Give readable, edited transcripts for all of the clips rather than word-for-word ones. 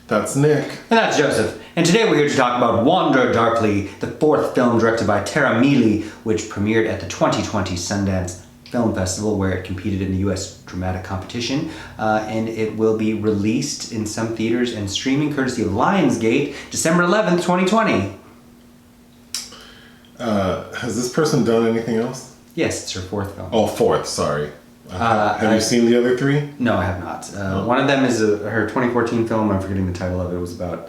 That's Nick. And that's Joseph. And today we're here to talk about Wander Darkly, the fourth film directed by Tara Miele, which premiered at the 2020 Sundance Film Festival, where it competed in the U.S. dramatic competition. And it will be released in some theaters and streaming courtesy of Lionsgate, December 11th, 2020. Has this person done anything else? Yes, it's her fourth film. Oh, fourth, sorry. Have you seen the other three? No, I have not. One of them is her 2014 film. I'm forgetting the title of it. It was about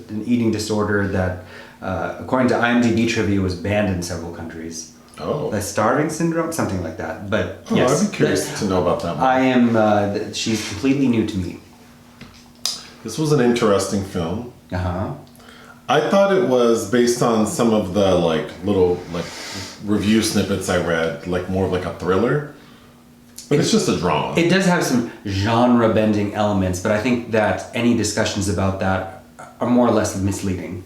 an eating disorder that, according to IMDb trivia, was banned in several countries. Oh. The starving syndrome, something like that. But yes, I'd be curious to know about that one. I am. She's completely new to me. This was an interesting film. Uh-huh. I thought it was based on some of the little review snippets I read, more of a thriller. But it's just a drama. It does have some genre-bending elements, but I think that any discussions about that are more or less misleading.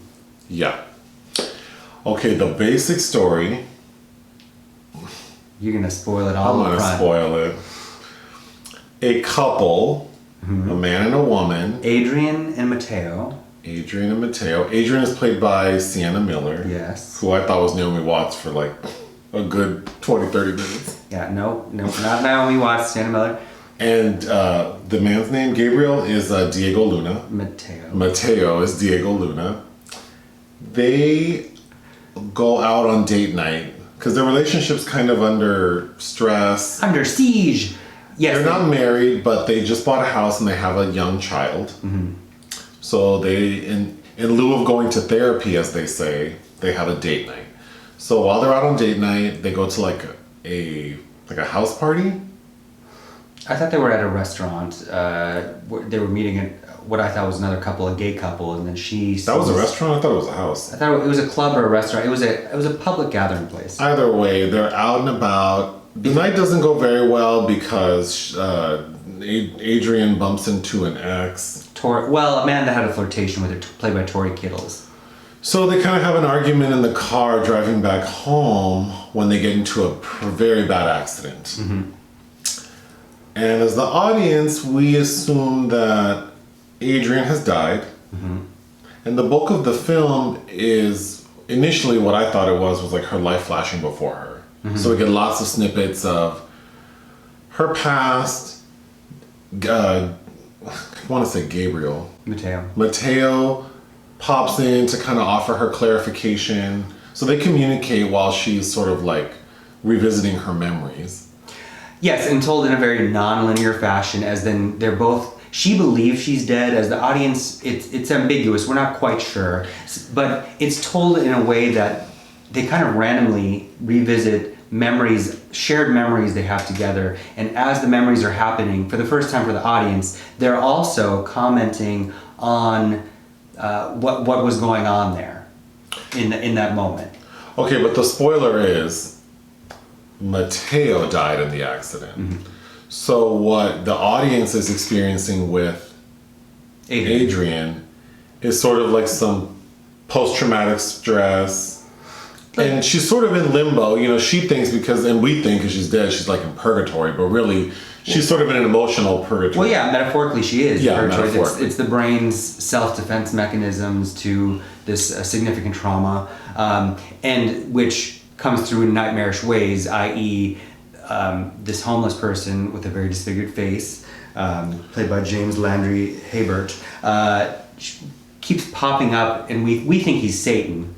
Yeah. Okay, the basic story. You're gonna spoil it all. I'm gonna spoil it. A couple, a man and a woman. Adrienne and Matteo. Adrienne and Matteo. Adrienne is played by Sienna Miller. Yes. Who I thought was Naomi Watts for a good 20, 30 minutes. Yeah, no, not Naomi Watts, Sienna Miller. And the man's name, Gabriel, is Diego Luna. Matteo is Diego Luna. They go out on date night because their relationship's kind of under stress. Under siege. Yes. They're not married, but they just bought a house and they have a young child. Mm-hmm. So they, in lieu of going to therapy, as they say, they have a date night. So while they're out on date night, they go to a house party. I thought they were at a restaurant. They were meeting at what I thought was another couple, a gay couple, and then she. That was a restaurant? I thought it was a house. I thought it was a club or a restaurant. It was a public gathering place. Either way, they're out and about. The night doesn't go very well because Adrienne bumps into an ex. A man that had a flirtation with her, played by Tory Kittles. So they kind of have an argument in the car driving back home when they get into a very bad accident. Mm-hmm. And as the audience, we assume that Adrienne has died. Mm-hmm. And the bulk of the film is initially what I thought it was her life flashing before her. Mm-hmm. So we get lots of snippets of her past. I want to say Gabriel. Matteo pops in to kind of offer her clarification. So they communicate while she's sort of revisiting her memories. Yes, and told in a very non-linear fashion, as then they're both, she believes she's dead. As the audience, it's ambiguous, we're not quite sure. But it's told in a way that they kind of randomly revisit memories, shared memories they have together. And as the memories are happening, for the first time for the audience, they're also commenting on what was going on there in that moment. Okay, but the spoiler is Matteo died in the accident. Mm-hmm. So what the audience is experiencing with Adrienne is sort of some post-traumatic stress. And she's sort of in limbo. She thinks and we think because she's dead, she's in purgatory, but really she's sort of in an emotional purgatory. Well, yeah, metaphorically she is. Yeah, metaphorically. It's the brain's self-defense mechanisms to this significant trauma, and which comes through in nightmarish ways, i.e. This homeless person with a very disfigured face, played by James Landry Habert, keeps popping up, and we think he's Satan.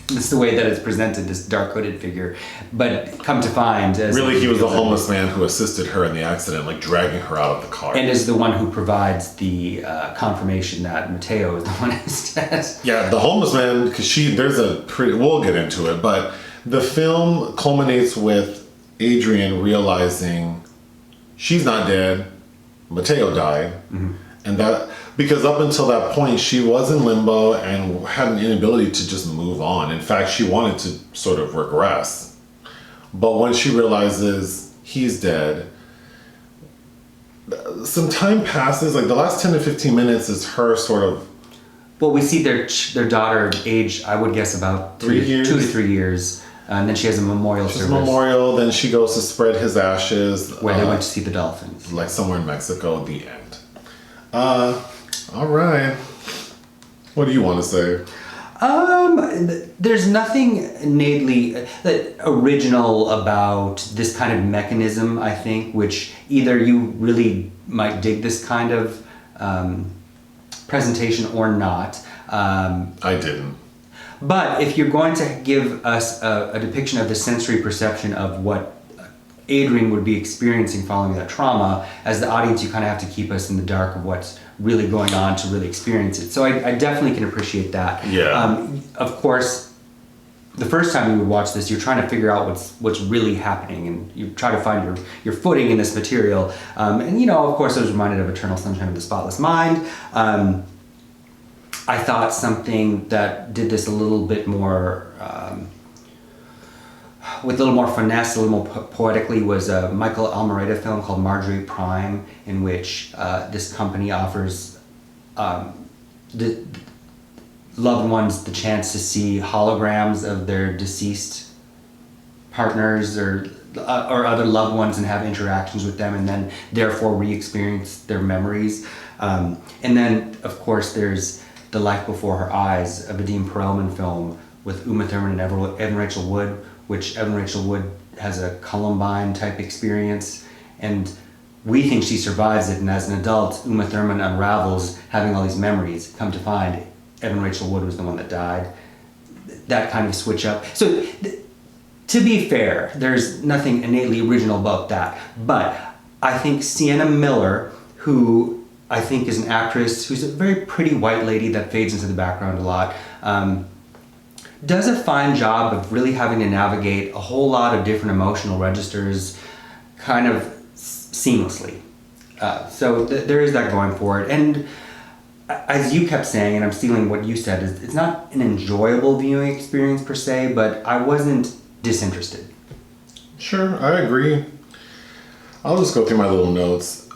It's the way that it's presented, this dark hooded figure. But come to find... Really, he was the homeless man who assisted her in the accident, dragging her out of the car. And is the one who provides the confirmation that Matteo is the one who's dead. Yeah, the homeless man, because we'll get into it, but the film culminates with Adrienne realizing she's not dead, Matteo died, and that... Because up until that point, she was in limbo and had an inability to just move on. In fact, she wanted to sort of regress. But when she realizes he's dead, some time passes. The last 10 to 15 minutes is her sort of... Well, we see their daughter aged, I would guess, about 2 to 3 years. And then she has a memorial service. Then she goes to spread his ashes. Where they went to see the dolphins. Somewhere in Mexico, the end. All right. What do you want to say? There's nothing innately original about this kind of mechanism, I think, which either you really might dig this kind of presentation or not. I didn't. But if you're going to give us a depiction of the sensory perception of what Adrienne would be experiencing following that trauma, as the audience, you kind of have to keep us in the dark of what's really going on to really experience it. So I definitely can appreciate that. Yeah. Of course, the first time you would watch this, you're trying to figure out what's really happening, and you try to find your footing in this material. And you know, of course, I was reminded of Eternal Sunshine of the Spotless Mind. I thought something that did this a little bit more, with a little more finesse, a little more poetically, was a Michael Almereyda film called Marjorie Prime, in which this company offers the loved ones the chance to see holograms of their deceased partners or other loved ones and have interactions with them, and then therefore re-experience their memories. And then, of course, there's The Life Before Her Eyes, a Vadim Perelman film with Uma Thurman and Evan Rachel Wood, which Evan Rachel Wood has a Columbine type experience, and we think she survives it, and as an adult, Uma Thurman unravels having all these memories. Come to find, Evan Rachel Wood was the one that died. That kind of switch up. So, to be fair, there's nothing innately original about that, but I think Sienna Miller, who I think is an actress who's a very pretty white lady that fades into the background a lot, does a fine job of really having to navigate a whole lot of different emotional registers kind of seamlessly. So there is that going for it. And as you kept saying, and I'm stealing what you said, is it's not an enjoyable viewing experience per se, but I wasn't disinterested. Sure, I agree. I'll just go through my little notes.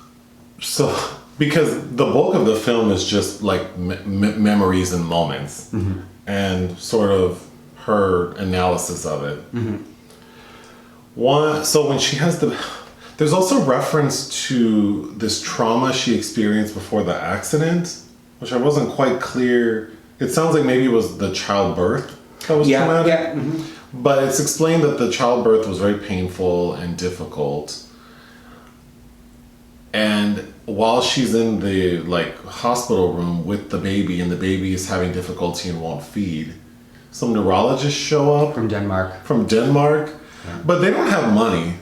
So, because the bulk of the film is just like memories and moments, mm-hmm. and sort of her analysis of it. Mm-hmm. So when she has there's also reference to this trauma she experienced before the accident, which I wasn't quite clear. It sounds like maybe it was the childbirth that was traumatic. Yeah. Mm-hmm. But it's explained that the childbirth was very painful and difficult. And while she's in the hospital room with the baby, and the baby is having difficulty and won't feed, some neurologists show up from Denmark. Yeah. But they don't have money.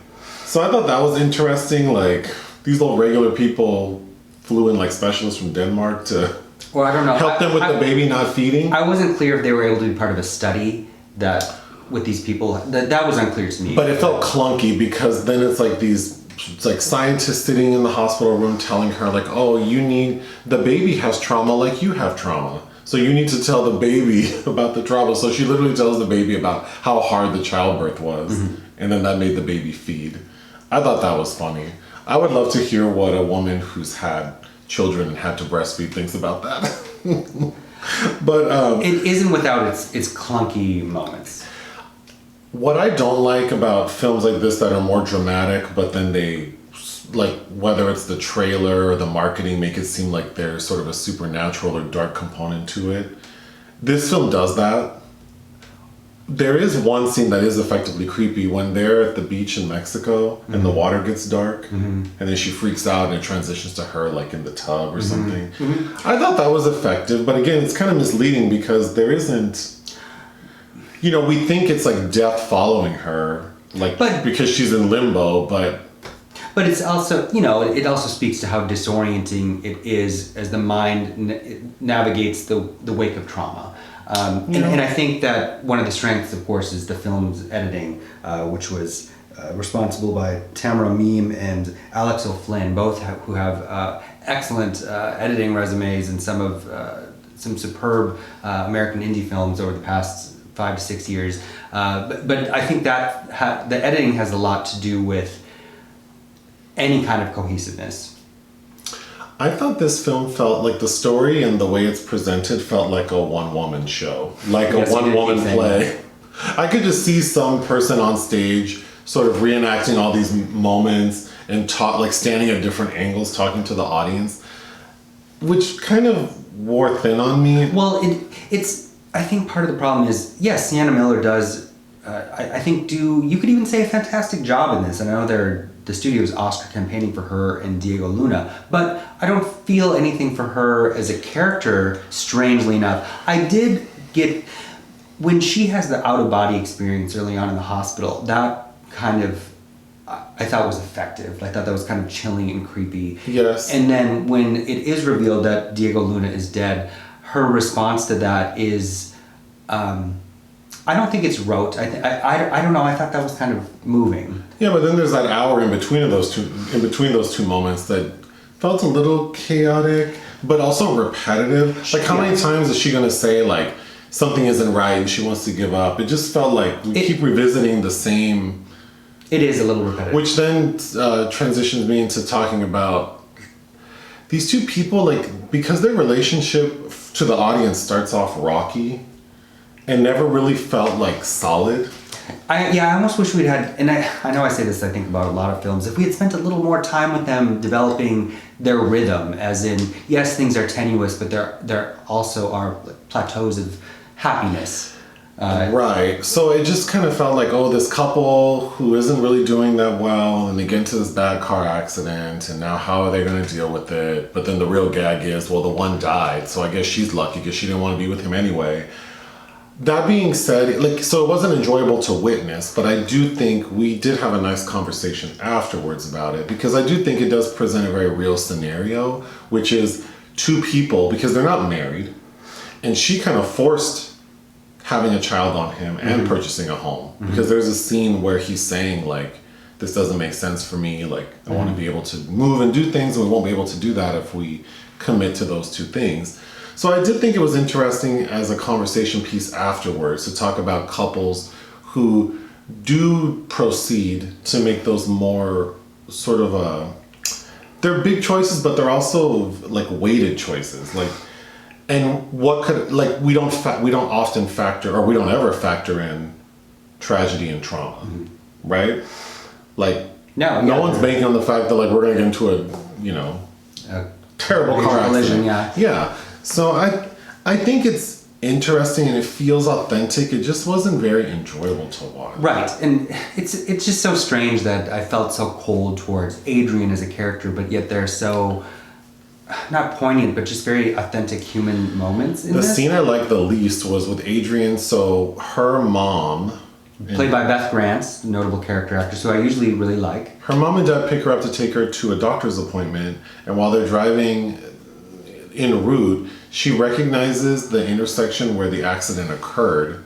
So I thought that was interesting. Like, these little regular people flew in specialists from Denmark to I don't know. help them with the baby not feeding. I wasn't clear if they were able to be part of a study that with these people. That was unclear to me. But it felt clunky, because then it's scientists sitting in the hospital room telling her oh, the baby has trauma like you have trauma. So you need to tell the baby about the trauma. So she literally tells the baby about how hard the childbirth was. Mm-hmm. And then that made the baby feed. I thought that was funny. I would love to hear what a woman who's had children and had to breastfeed thinks about that. But it isn't without its clunky moments. What I don't like about films like this that are more dramatic, but then they, whether it's the trailer or the marketing, make it seem like there's sort of a supernatural or dark component to it. This film does that. There is one scene that is effectively creepy when they're at the beach in Mexico, mm-hmm. and the water gets dark, mm-hmm. and then she freaks out and it transitions to her in the tub or mm-hmm. something. Mm-hmm. I thought that was effective, but again, it's kind of misleading because there isn't... we think it's death following her, because she's in limbo, but it's also, it also speaks to how disorienting it is as the mind navigates the wake of trauma. And I think that one of the strengths, of course, is the film's editing, which was responsible by Tara Miele and Alex O'Flynn, both who have excellent editing resumes and some superb American indie films over the past 5 to 6 years, but I think that the editing has a lot to do with any kind of cohesiveness. I thought this film felt like the story and the way it's presented felt like a one-woman show, a one-woman play. I could just see some person on stage sort of reenacting all these moments and standing at different angles talking to the audience, which kind of wore thin on me. Well, it's. I think part of the problem is, yes, Sienna Miller does. I think you could even say a fantastic job in this. And I know the studio's Oscar campaigning for her and Diego Luna, but I don't feel anything for her as a character. Strangely enough, I did get when she has the out of body experience early on in the hospital. That kind of I thought was effective. I thought that was kind of chilling and creepy. Yes. And then when it is revealed that Diego Luna is dead, her response to that is, I don't think it's rote. I don't know. I thought that was kind of moving. Yeah, but then there's that hour in between those two moments that felt a little chaotic, but also repetitive. Like, how many times is she going to say, like, something isn't right and she wants to give up? It just felt like we keep revisiting the same. It is a little repetitive. Which then transitions me into talking about these two people, like, because their relationship to the audience starts off rocky and never really felt like solid. I almost wish we'd had, and I know I say this, I think, about a lot of films, if we had spent a little more time with them developing their rhythm, as in, yes, things are tenuous, but there also are plateaus of happiness. Right. So it just kind of felt like, oh, this couple who isn't really doing that well, and they get into this bad car accident, and now how are they going to deal with it? But then the real gag is, well, the one died, so I guess she's lucky because she didn't want to be with him anyway. That being said, like, so it wasn't enjoyable to witness, but I do think we did have a nice conversation afterwards about it, because I do think it does present a very real scenario, which is two people, because they're not married, and she kind of forced having a child on him and purchasing a home, because there's a scene where he's saying, like, this doesn't make sense for me, like, I want to be able to move and do things, and we won't be able to do that if we commit to those two things. So I did think it was interesting as a conversation piece afterwards to talk about couples who do proceed to make those more sort of they're big choices, but they're also like weighted choices. Like, and what could, like, we don't often factor, or we don't ever factor in tragedy and trauma, right? Like, no one's banking on the fact that, like, we're gonna get into a terrible car accident. Yeah. So I think it's interesting and it feels authentic. It just wasn't very enjoyable to watch. Right, and it's just so strange that I felt so cold towards Adrienne as a character, but yet they're so, not poignant, but just very authentic human moments in the this. Scene I liked the least was with Adrienne. So her mom, played by Beth Grant, notable character actress, who I usually really like. Her mom and dad pick her up to take her to a doctor's appointment, and while they're driving en route, she recognizes the intersection where the accident occurred,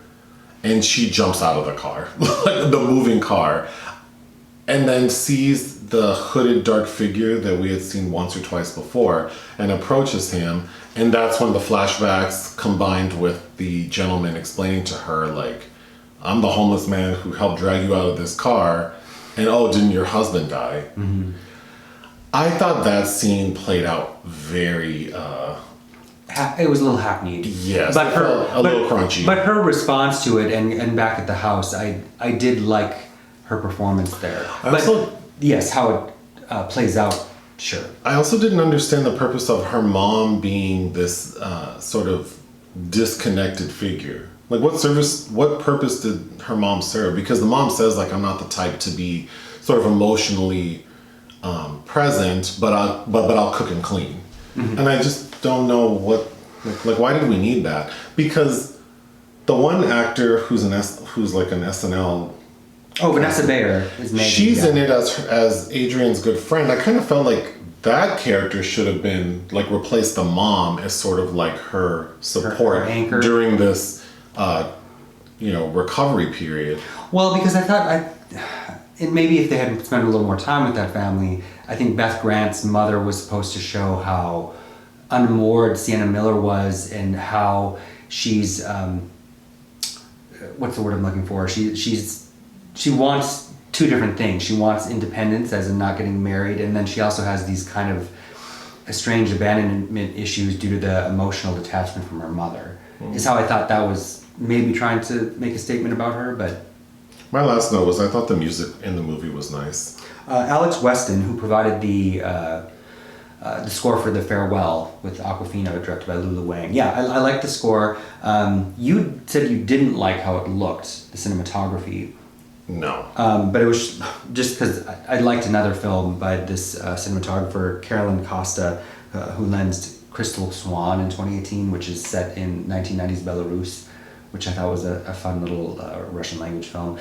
and she jumps out of the car, like the moving car, and then sees the hooded dark figure that we had seen once or twice before and approaches him. And that's when the flashbacks combined with the gentleman explaining to her, like, I'm the homeless man who helped drag you out of this car, and oh, didn't your husband die? I thought that scene played out very it was a little hackneyed. Yes, but a little crunchy. But her response to it, and back at the house, I did like her performance there. Yes, how it plays out, sure. I also didn't understand the purpose of her mom being this sort of disconnected figure. Like, what purpose did her mom serve? Because the mom says, like, I'm not the type to be sort of emotionally present, but I'll cook and clean. And I just don't know what, like, why did we need that? Because the one actor who's like an SNL. Oh, Vanessa Bayer is Maggie. She's in it as Adrienne's good friend. I kind of felt like that character should have been, like, replaced the mom as sort of like her support, her anchor during this, recovery period. Well, because I thought and maybe if they had spent a little more time with that family, I think Beth Grant's mother was supposed to show how unmoored Sienna Miller was, and how she's what's the word I'm looking for? She wants two different things. She wants independence, as in not getting married, and then she also has these kind of estranged abandonment issues due to the emotional detachment from her mother. Is how I thought that was maybe trying to make a statement about her, but. My last note was I thought the music in the movie was nice. Alex Weston, who provided the the score for The Farewell with Awkwafina, directed by Lulu Wang. Yeah, I like the score. You said you didn't like how it looked, the cinematography. No. But it was just because I liked another film by this cinematographer, Carolyn Costa, who lensed Crystal Swan in 2018, which is set in 1990s Belarus, which I thought was a fun little Russian language film.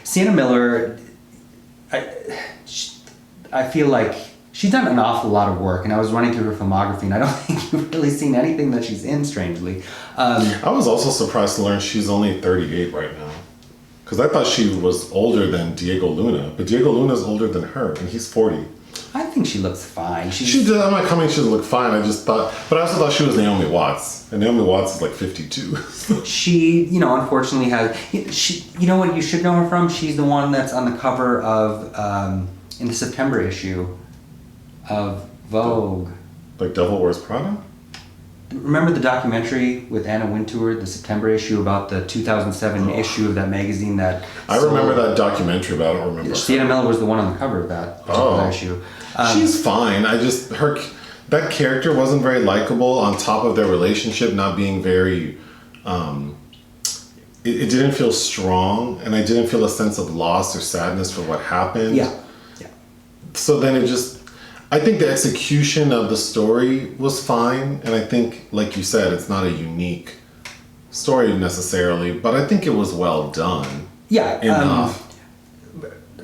Sienna Miller, I feel like she's done an awful lot of work, and I was running through her filmography, and I don't think you've really seen anything that she's in, strangely. I was also surprised to learn she's only 38 right now. Because I thought she was older than Diego Luna, but Diego Luna's older than her, and he's 40. I think she looks fine. She did. I'm not coming. She doesn't look fine. I just thought, but I also thought she was Naomi Watts, and Naomi Watts is like 52. She, unfortunately has. You know what you should know her from? She's the one that's on the cover of in the September issue of Vogue. Like Devil Wears Prada. Remember the documentary with Anna Wintour, the September issue about the 2007 issue of that magazine that... I remember that documentary, but I don't remember. Sienna Miller was the one on the cover of that particular issue. She's fine. That character wasn't very likable, on top of their relationship not being very... It didn't feel strong, and I didn't feel a sense of loss or sadness for what happened. Yeah. So then it just... I think the execution of the story was fine, and I think, like you said, it's not a unique story necessarily, but I think it was well done. Yeah. Enough.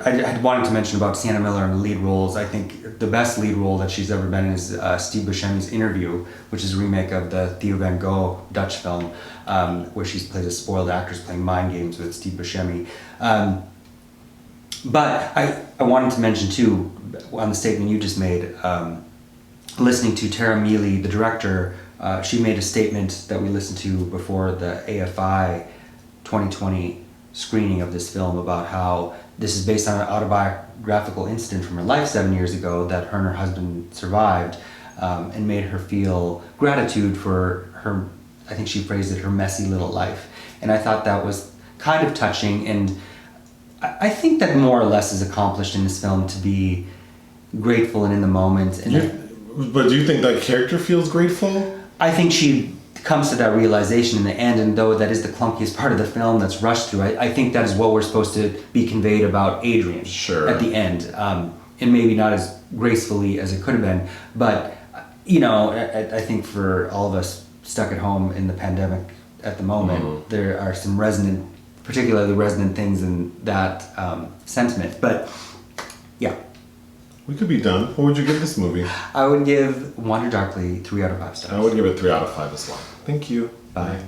I wanted to mention about Sienna Miller and the lead roles. I think the best lead role that she's ever been in is Steve Buscemi's Interview, which is a remake of the Theo van Gogh Dutch film, where she plays a spoiled actress playing mind games with Steve Buscemi. But I wanted to mention too, on the statement you just made, listening to Tara Miele, the director, she made a statement that we listened to before the AFI 2020 screening of this film about how this is based on an autobiographical incident from her life 7 years ago that her and her husband survived, and made her feel gratitude for her, I think she phrased it, her messy little life. And I thought that was kind of touching, and I think that more or less is accomplished in this film, to be grateful and in the moment. And but do you think that character feels grateful? I think she comes to that realization in the end, and though that is the clunkiest part of the film that's rushed through, I think that is what we're supposed to be conveyed about Adrienne at the end. And maybe not as gracefully as it could have been, but I think for all of us stuck at home in the pandemic at the moment, there are some particularly resonant things in that sentiment. But yeah. We could be done. What would you give this movie? I would give Wander Darkly 3 out of 5 stars. I would give it 3 out of 5 as well. Thank you. Bye.